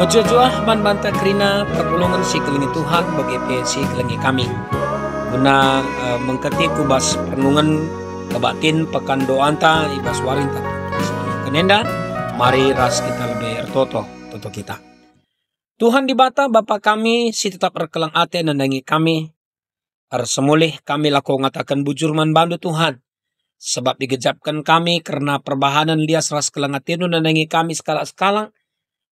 Ojo joah man banta kerina pertolongan si kelingi Tuhan bagi si kelingi kami. Guna mengketi kubas perenungan kebatin pekan doanta ibas warinta. Kenenda mari ras kita lebih ertoto toto kita. Tuhan di bata Bapa kami si tetap erkelang ate nandangi kami. Semulih kami laku ngatakan bujur man bandu Tuhan. Sebab digejapkan kami karena perbahanan lias ras kelang atenu nandangi kami skala-skala.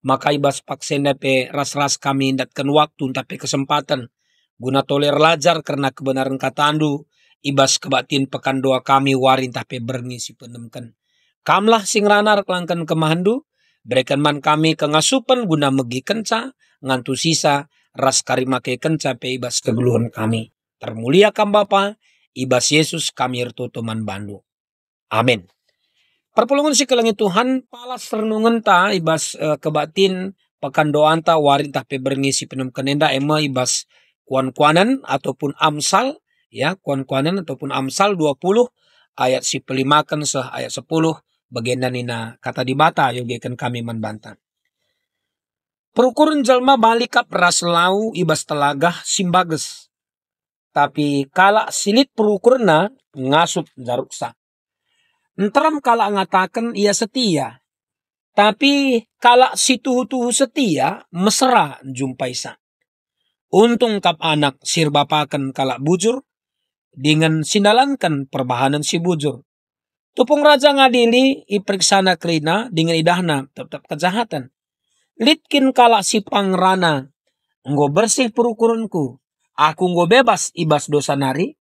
Maka ibas paksenda pe ras-ras kami indatkan waktu tapi kesempatan. Guna toler lajar karena kebenaran katandu. Ibas kebatin pekan doa kami warin tapi berngisi penemkan. Kamlah sing ranar kelangkan kemahandu. Berikan man kami kengasupan guna megi kenca. Ngantu sisa ras karimake kenca pe ibas kegeluhan kami. Termulia kam Bapa. Ibas Yesus kami ertoto man bandu. Amin. Perpulungan si kelangi Tuhan palas renungan ta ibas kebatin pekan doan ta warin tapi berngisi penem kenenda ema ibas kuan-kuanan ataupun amsal ya kuan-kuanan ataupun amsal 20 ayat si pelimakan ayat 10 bagian nina kata di bata yogekan kami membantah. Perukuran jalma balikap ras lau ibas telagah simbages. Tapi kala silit perukurna ngasup jaruksa. Enteram kala ngatakan ia setia. Tapi kala si tuhu-tuhu setia mesra jumpai sa. Untung kap anak sirbapakan kala bujur. Dengan sindalankan perbahanan si bujur. Tupung raja ngadili ipriksana krina dengan idahna tetap kejahatan. Litkin kala si pangrana. Nggo bersih perukuranku. Aku nggo bebas ibas dosa nari.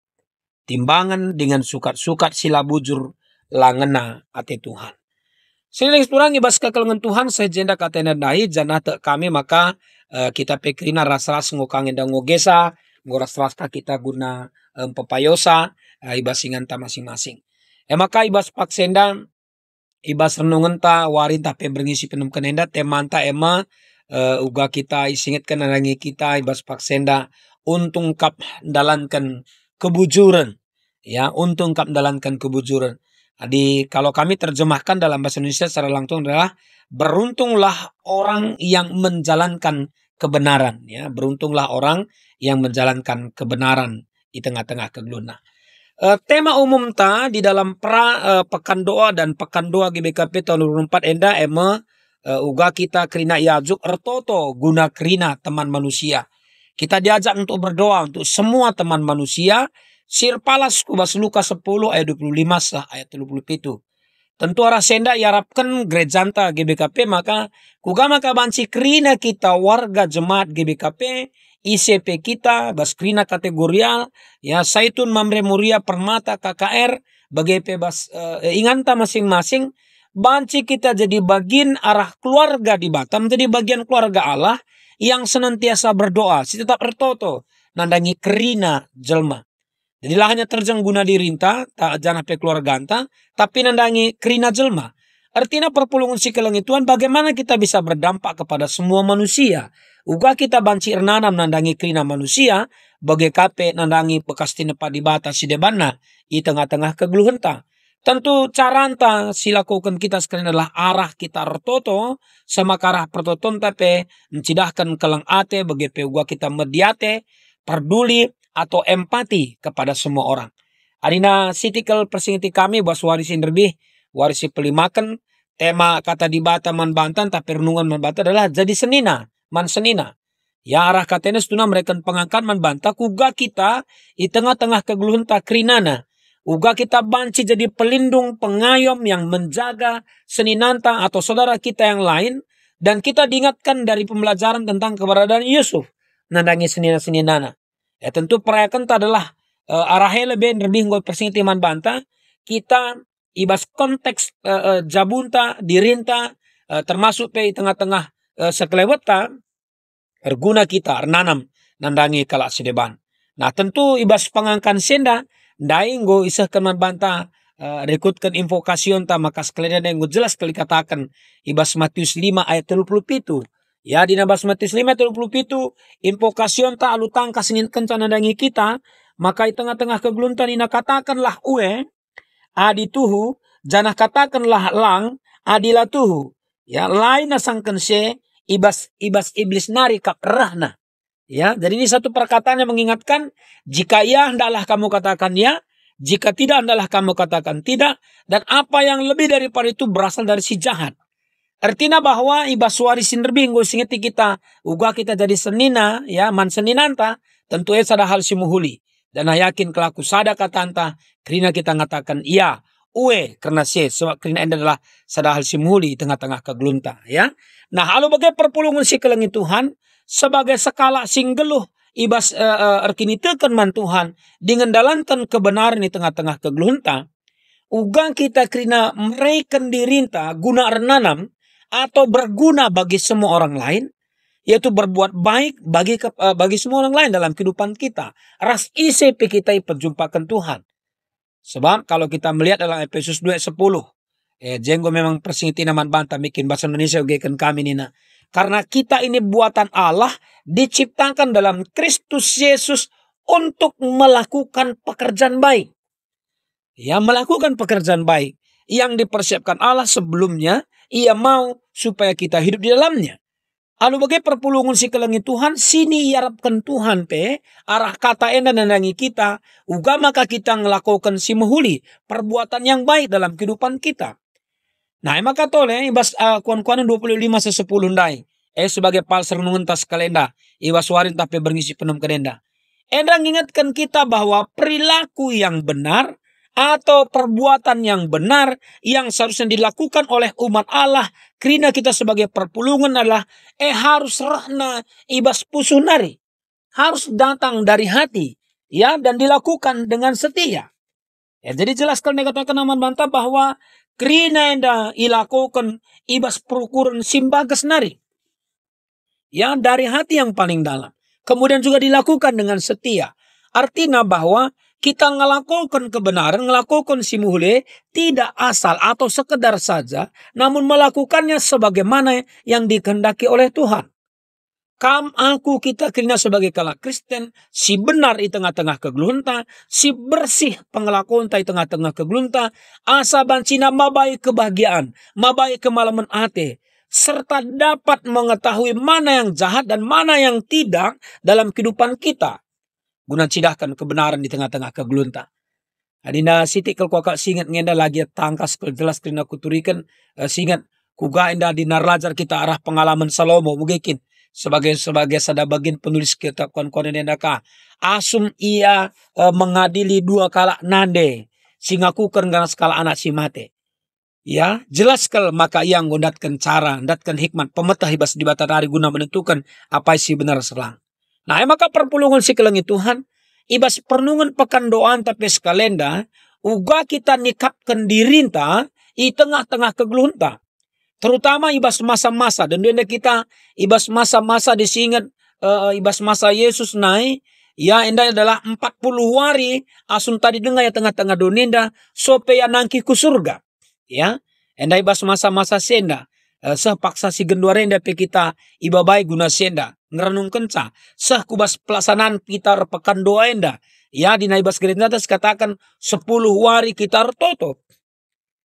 Timbangan dengan sukat-sukat sila bujur. Langena ate Tuhan. Sini kurang ibas kekelengan Tuhan sejenda katena dai jana te kami maka kita pekrina ras-ras ngokang endang ngogesa ngoras-ras kita guna pepayosa ibas inganta masing-masing. Maka ibas paksenda ibas renungan ta warin ta pe berngisi penem kenenda temanta ema uga kita isingatkan narangi kita ibas paksenda untung kap dalankan kebujuran ya untung kap dalankan kebujuran. Jadi kalau kami terjemahkan dalam bahasa Indonesia secara langsung adalah beruntunglah orang yang menjalankan kebenaran. Ya, beruntunglah orang yang menjalankan kebenaran di tengah-tengah keguluna. Tema umum ta di dalam pekan doa dan pekan doa GBKP tahun 2024 enda ema uga kita krina yajuk ertoto guna krina teman manusia. Kita diajak untuk berdoa untuk semua teman manusia. Sir palas kubas Lukas 10 ayat 25 sah ayat 37. Tentu arah senda iarapkan gerejanta GBKP maka kugama kabanci krina kita warga jemaat GBKP ICP kita bas krina kategorial ya Saitun Mamre Muria Permata KKR bagi bas inganta masing-masing banci kita jadi bagian arah keluarga di Batam jadi bagian keluarga Allah yang senantiasa berdoa si tetap ertoto nandangi krina jelma. Jadi lah hanya terjang guna dirinta, tak jangan pe keluarga anta, tapi nandangi krina jelma. Artinya perpulungan si kelengi Tuhan bagaimana kita bisa berdampak kepada semua manusia. Uga kita banci nanam nandangi krina manusia, bagi kape nandangi bekas tinepa di bata si debana, di tengah-tengah kegeluhenta. Tentu cara anta silakukan kita sekalian adalah arah kita rototo, sama arah pertoton tapi mencidahkan kelang ate, bagi pe uga kita mediate, peduli, atau empati kepada semua orang. Adina sitikal persingiti kami bas warisin lebih warisi pelimakan tema kata di bata man bantan tapi renungan man bata adalah jadi senina man senina. Ya arah katanya setuna mereka pengangkat man banta kuga kita di tengah-tengah kegeluhan tak krinana. Uga kita banci jadi pelindung pengayom yang menjaga seninanta atau saudara kita yang lain dan kita diingatkan dari pembelajaran tentang keberadaan Yusuf nandangi senina-seninana. Ya tentu perayakan itu adalah arahnya lebih ngoi persingiti man banta kita ibas konteks jabunta dirinta termasuk pe tengah-tengah sekeleweta erguna kita nanam nandangi kala sedeban. Nah tentu ibas pengangkan senda dai nggo isahkan man banta rekrutkan invokasion ta maka sekalian yang jelas kali katakan ibas Matius 5 ayat 37. Ya di nabas Matius 5:27 invokasion ta alutang kasingin kencana dangi kita maka di tengah-tengah kegeluntan ina katakanlah ue adi tuhu janah katakanlah lang adila tuhu ya lain asangkan se ibas iblis nari kakerahna. Ya, jadi ini satu perkataan yang mengingatkan, jika ya hendaklah kamu katakan ya, jika tidak hendaklah kamu katakan tidak, dan apa yang lebih daripada itu berasal dari si jahat. Artinya bahwa ibas suari sinerbinggu singeti kita, uga kita jadi senina, ya, man seninanta, tentu sada hal simuhuli. Dan yakin kelaku sada katanta, kerina kita ngatakan iya, uwe, karena sebab kerina ini adalah sada hal simuhuli tengah-tengah kegelunta, ya. Nah, halu bagai perpulungan si kelengi Tuhan, sebagai skala singgeluh ibas erkini teken man Tuhan dengan dalantan kebenaran di tengah-tengah kegelunta, ugang kita kerina mereken dirinta guna renanam atau berguna bagi semua orang lain, yaitu berbuat baik bagi semua orang lain dalam kehidupan kita. Ras ICP kita perjumpakan Tuhan. Sebab kalau kita melihat dalam Efesus 2:10, jenggo memang persingiti naman banta bikin bahasa Indonesia ugekan kami nina. Karena kita ini buatan Allah, diciptakan dalam Kristus Yesus untuk melakukan pekerjaan baik. Ya, melakukan pekerjaan baik yang dipersiapkan Allah sebelumnya, ia mau supaya kita hidup di dalamnya. Anu bagai perpulungan si kelengi Tuhan, sini iarapkan Tuhan arah kata enda nandangi kita, uga maka kita ngelakukan si mehuli, perbuatan yang baik dalam kehidupan kita. Nah, maka tole ibas kuan-kuanan 25:10 ndai. Sebagai palser nungentas kalenda, ibas warin tapi berngisi penuh kalenda. Enda mengingatkan kita bahwa perilaku yang benar atau perbuatan yang benar yang seharusnya dilakukan oleh umat Allah, kerana kita sebagai perpulungan adalah harus rahna ibas pusunari, harus datang dari hati, ya, dan dilakukan dengan setia. Ya, jadi jelas kalau dikatakan aman bantah bahwa kerina enda ilakukan ibas perukuran simbagas nari, ya, dari hati yang paling dalam. Kemudian juga dilakukan dengan setia. Artinya bahwa kita ngelakukan kebenaran, ngelakukan simuhule tidak asal atau sekedar saja, namun melakukannya sebagaimana yang dikehendaki oleh Tuhan. Kita kerina sebagai kala Kristen, si benar di tengah-tengah kegelunta, si bersih pengelakuan di tengah-tengah kegelunta, asa bancina mabai kebahagiaan, mabai kemalaman ate, serta dapat mengetahui mana yang jahat dan mana yang tidak dalam kehidupan kita. Guna cidahkan kebenaran di tengah-tengah kegelunta. Adina siti kalau kakak singat ngenda lagi tangkas jelas kerina kuturikan singat kuga enda dinarajar kita arah pengalaman Salomo mungkin sebagai sada bagian penulis kitab kon-kon enda ka asum ia mengadili dua kala nande singaku karena skala anak si mate. Ya, jelas kal maka ia ngondatkan cara, ndatkan hikmat pemetah ibas di batadari guna menentukan apa isi benar serang. Nah, maka perpulungan si kelengi Tuhan, ibas pernungan pekan doan tapi sekalenda, uga kita nikapkan dirinta i tengah-tengah kegelunta. Terutama ibas masa-masa, dan denda kita ibas masa-masa disingat ibas masa Yesus naik, ya enda adalah 40 hari asun tadi dengar ya tengah-tengah donenda, supaya nangki ku surga. Ya, enda ibas masa-masa senda. Sepaksa si genduarenda pe kita ibabai guna senda ngerenung kenca seh kubas pelaksanaan kita pekan doa enda ya di naibas gerenda katakan 10 hari kita tutup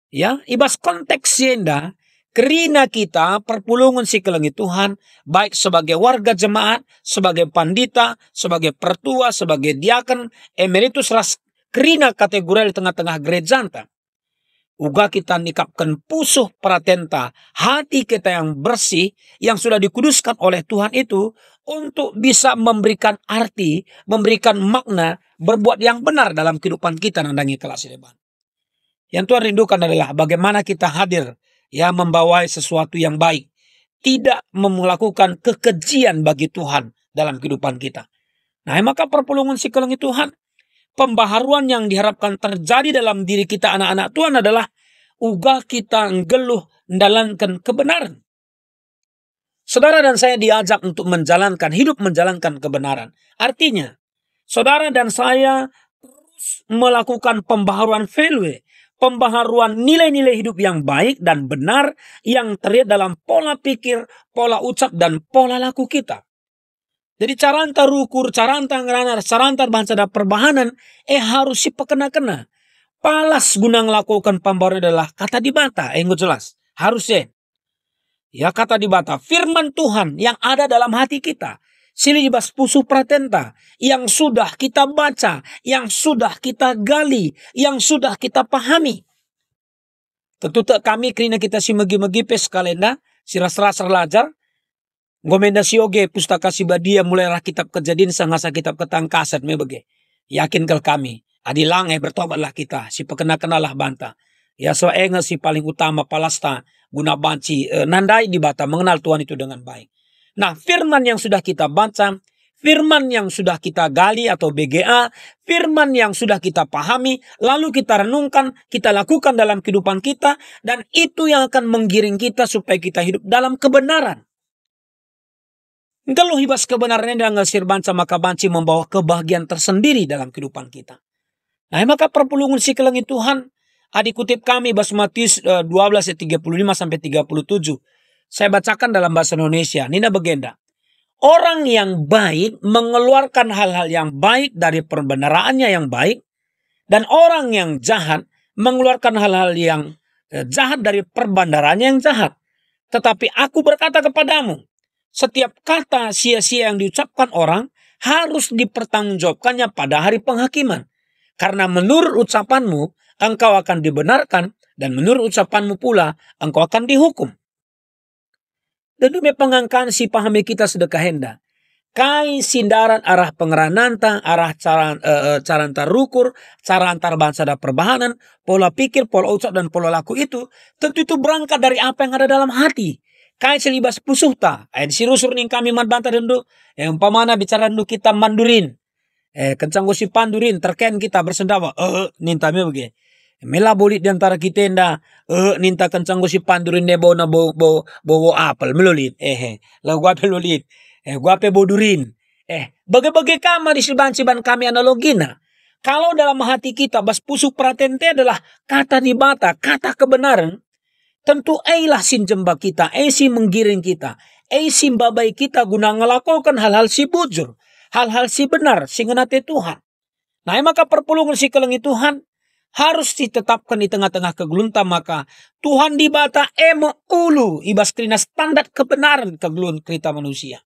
ya ibas konteks senda kerina kita perpulungan si kelengi Tuhan baik sebagai warga jemaat, sebagai pandita, sebagai pertua, sebagai diaken emeritus ras kerina kategori di tengah-tengah gereja anta. Uga kita nikapkan pusuh pratenta hati kita yang bersih yang sudah dikuduskan oleh Tuhan itu untuk bisa memberikan arti, memberikan makna, berbuat yang benar dalam kehidupan kita nandangi kelas depan. Yang Tuhan rindukan adalah bagaimana kita hadir ya membawa sesuatu yang baik, tidak melakukan kekejian bagi Tuhan dalam kehidupan kita. Nah, maka perpulungan si kelengi Tuhan, pembaharuan yang diharapkan terjadi dalam diri kita anak-anak Tuhan adalah uga kita ngeluh menjalankan kebenaran. Saudara dan saya diajak untuk hidup menjalankan kebenaran. Artinya, saudara dan saya terus melakukan pembaharuan value, pembaharuan nilai-nilai hidup yang baik dan benar yang terlihat dalam pola pikir, pola ucap, dan pola laku kita. Jadi cara antar ukur, cara antar ngeranar, cara antar bangsa dan perbahanan, harus si pekena-kena. Palas guna melakukan pembaharuan adalah kata di mata, enggak jelas. Harusnya. Ya kata di bata, firman Tuhan yang ada dalam hati kita. Sili dibas pusuh pratenta, yang sudah kita baca, yang sudah kita gali, yang sudah kita pahami. Tentu tak kami kerana kita si megi-megi pes kalenda, si ras-ras lajar, ngomenda si oge pustaka si badia mulai rah kitab kejadian sangasa kitab ketangkasan me bege. Yakin kel kami, adilang bertobatlah kita, si pekena-kenalah banta. Ya so si paling utama palasta guna banci nandai di bata mengenal Tuhan itu dengan baik. Nah, firman yang sudah kita baca, firman yang sudah kita gali atau BGA, firman yang sudah kita pahami, lalu kita renungkan, kita lakukan dalam kehidupan kita, dan itu yang akan menggiring kita supaya kita hidup dalam kebenaran. Kalau hibas kebenarannya dan ngasir banca, maka banci membawa kebahagiaan tersendiri dalam kehidupan kita. Nah, maka perpulungan si kelengi Tuhan, adik kutip kami Matius 12 ayat 35 sampai 37. Saya bacakan dalam bahasa Indonesia. Nina begenda. Orang yang baik mengeluarkan hal-hal yang baik dari perbendaannya yang baik. Dan orang yang jahat mengeluarkan hal-hal yang jahat dari perbendaannya yang jahat. Tetapi aku berkata kepadamu, setiap kata sia-sia yang diucapkan orang harus dipertanggungjawabkannya pada hari penghakiman. Karena menurut ucapanmu, engkau akan dibenarkan. Dan menurut ucapanmu pula, engkau akan dihukum. Dan demi pengangkaan si pahami kita sedekah henda. Kai sindaran arah pengerananta, arah cara antar rukur, cara antar bangsa dan perbahanan, pola pikir, pola ucap dan pola laku itu, tentu itu berangkat dari apa yang ada dalam hati. Kai selibas pusuhta, sirusur ning kami bantah dendu, yang pamana bicara dendu kita mandurin. Kencang gosi pandurin, terken kita bersendawa, ninta me bege. Mela bolit di antara kita nda, ninta kencang gosi pandurin ne bawa bawa apel melolit, lah gua pelolit, gua pe bodurin, bagai-bagai kama di siban kami analogina. Kalau dalam hati kita bas pusuk pratente adalah kata di bata, kata kebenaran, tentu eilah sin jembak kita, si menggiring kita, si babai kita guna ngelakukan hal-hal si bujur, hal-hal si benar, si ngenate Tuhan. Nah, maka perpulungan si kelengi Tuhan harus ditetapkan di tengah-tengah kegelunta, maka Tuhan di bata ulu ibas krina standar kebenaran kegelun kerita manusia.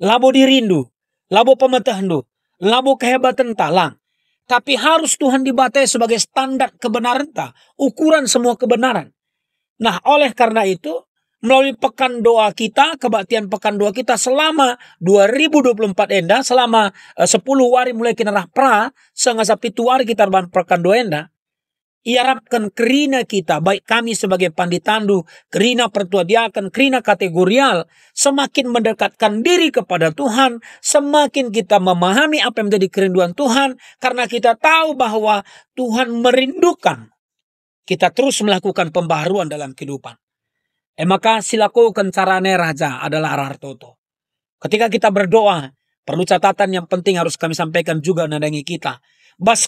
Labo dirindu, labo pemetahandu, labo kehebatan talang. Tapi harus Tuhan di bata sebagai standar kebenaran ta, ukuran semua kebenaran. Nah, oleh karena itu, melalui pekan doa kita, kebaktian pekan doa kita selama 2024 enda, selama 10 hari mulai kita pra, sengasa 7 hari kita pekan doa enda, iarapkan kerina kita, baik kami sebagai panditandu, kerina pertua diakan, kerina kategorial, semakin mendekatkan diri kepada Tuhan, semakin kita memahami apa yang menjadi kerinduan Tuhan, karena kita tahu bahwa Tuhan merindukan kita terus melakukan pembaharuan dalam kehidupan. Maka silakukan carane raja adalah arah toto. Ketika kita berdoa, perlu catatan yang penting harus kami sampaikan juga nadangi kita. Bas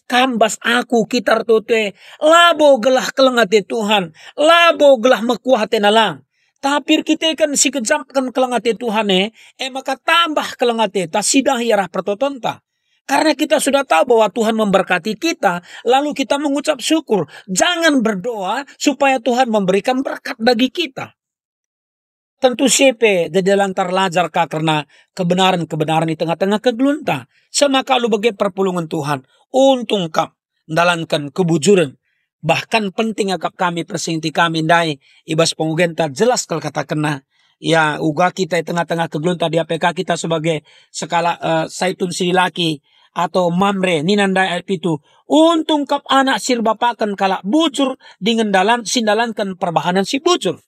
aku kita tote, labo gelah kelengate Tuhan, labo gelah mekuahate nalang. Tapi kita kan si kejamkan kelengate Tuhan maka tambah kelengate ta sidah yarah pertotonta. Karena kita sudah tahu bahwa Tuhan memberkati kita, lalu kita mengucap syukur. Jangan berdoa supaya Tuhan memberikan berkat bagi kita. Tentu siapa jadi lantar lajar karena kebenaran-kebenaran di tengah-tengah kegelunta. Semaka lu bagi perpulungan Tuhan. Untung kap dalankan kebujuran. Bahkan penting akap kami persinti kami dai ibas pengugenta jelas kalau kata kena. Ya uga kita di tengah-tengah kegelunta di APK kita sebagai skala saitun silaki atau mamre ninandai itu. Untung kap anak sirbapakan kalak bujur dengan sindalankan perbahanan si bujur.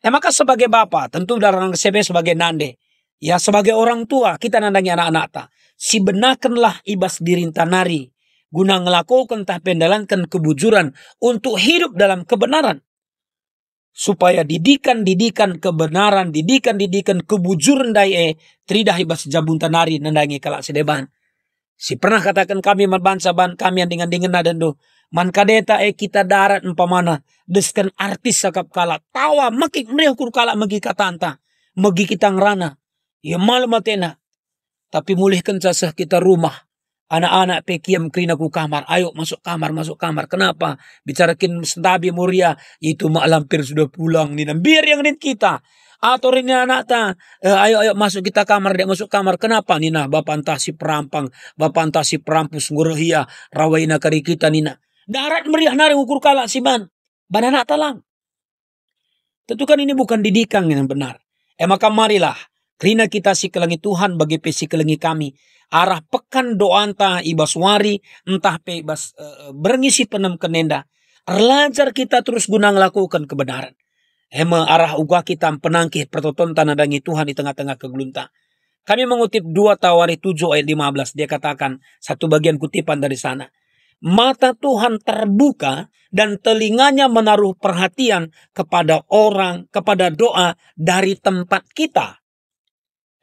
Maka sebagai bapak, tentu darang sebe sebagai nande. Ya sebagai orang tua, kita nandangi anak-anak ta. Si benakanlah ibas dirintanari. Guna ngelakukan tah pendalankan kebujuran. Untuk hidup dalam kebenaran. Supaya didikan kebenaran, didikan kebujuran dai tridah ibas jabuntanari nandangi kalak sedeban. Si pernah katakan kami manbansa ban kami yang dengan nadando. Man kadeta kita darat umpamana deskan artis sakap kala tawa makik meriukur kala magi katanta magi kita ngerana ya malu matena tapi mulih kencasah kita rumah Anak-anak pekiam krina ku kamar. Ayo masuk kamar, masuk kamar. Kenapa? Bicarakin sentabi muria. Itu mak lampir sudah pulang nih. Biar yang nin kita. Atau ini anak ta. Ayo masuk kita kamar. Dia masuk kamar. Kenapa Nina? Bapak entah si perampang. Bapak entah si perampus ngurahia. Rawaina kari kita Nina. Darat meriah nari ukur kalak si man. Banana talang. Tentu kan ini bukan didikan yang benar. Maka marilah. Krina kita si kelangi Tuhan bagi pesi kelangi kami. Arah pekan doa anta ibas wari. Entah pe ibas berngisi penem kenenda. Erlajar kita terus guna ngelakukan kebenaran. Arah uga kita penangkih pertonton nadangi Tuhan di tengah-tengah kegelunta. Kami mengutip 2 Tawari 7 ayat 15. Dia katakan satu bagian kutipan dari sana. Mata Tuhan terbuka dan telinganya menaruh perhatian kepada orang, kepada doa dari tempat kita.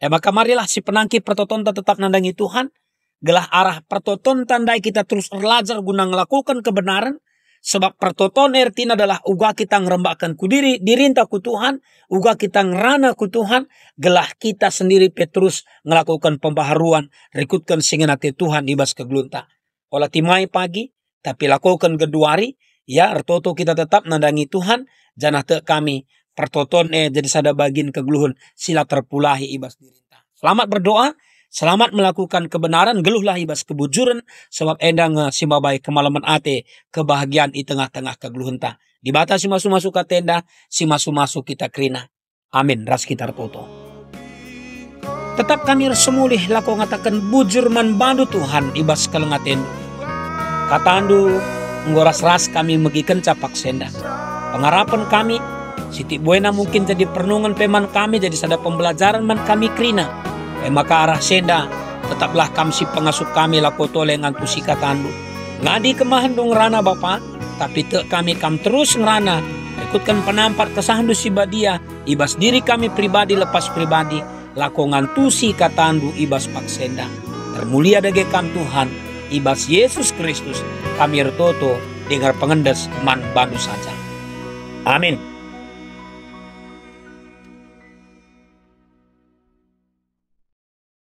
Maka marilah si penangkih pertonton tetap nandangi Tuhan. Gelah arah pertonton tandai kita terus belajar guna melakukan kebenaran. Sebab pertonton ertina adalah uga kita ngerembakkan ku diri, dirinta ku Tuhan. Uga kita ngerana ku Tuhan. Gelah kita sendiri Petrus melakukan pembaharuan. Rekutkan singenate Tuhan ibas kegelunta. Olah timai pagi, tapi lakukan keduari. Ya, ertoto kita tetap nandangi Tuhan. Janah te kami pertonton jadi sada bagin kegluhun sila terpulahi ibas dirinta. Selamat berdoa, selamat melakukan kebenaran, geluhlah ibas kebujuran, sebab endang simabai kemalaman ate, kebahagiaan di tengah-tengah kegluhunta. Di bata si masuk-masuk ke tenda, si masuk-masuk kita krina. Amin, ras kita toto. Tetap kami semulih lako ngatakan bujur man bandu Tuhan ibas kalengaten. Katandu ngoras ras kami megikan capak senda. Pengharapan kami, Siti Buena mungkin jadi perenungan peman kami, jadi sada pembelajaran man kami krina. Maka arah senda, tetaplah kami si pengasuh kami lakoto lengan tusi katandu. Ngadi kemahandung rana Bapak, tapi te kami kam terus ngerana. Ikutkan penampat kesahandu si badia, ibas diri kami pribadi lepas pribadi, lako ngantusi katandu ibas pak senda. Termulia dage kam Tuhan, ibas Yesus Kristus, kami ertoto dengar pengendes man bandu saja. Amin.